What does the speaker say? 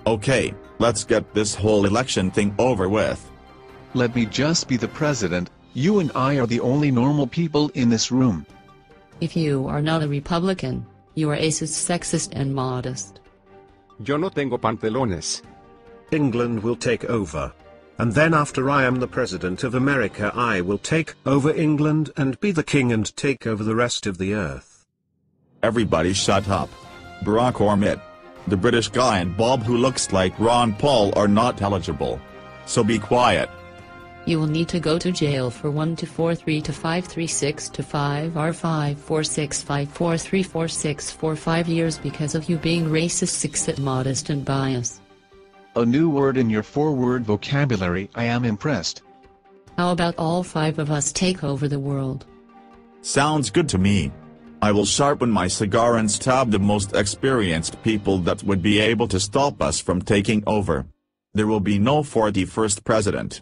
Okay, let's get this whole election thing over with. Let me just be the president. You and I are the only normal people in this room. If you are not a Republican, you are racist, sexist, and modest. Yo no tengo pantalones. England will take over. And then after I am the President of America, I will take over England and be the king and take over the rest of the earth. Everybody shut up. Barack or Mitt. The British guy and Bob who looks like Ron Paul are not eligible. So be quiet. You will need to go to jail for 1 to 4 3 to 5 3 6 to 5 or 5 4 6 5 4 3 4 6 for 5 years because of you being racist, sexist, modest, and biased. A new word in your 4-word vocabulary. I am impressed. How about all 5 of us take over the world? Sounds good to me. I will sharpen my cigar and stab the most experienced people that would be able to stop us from taking over. There will be no 41st president.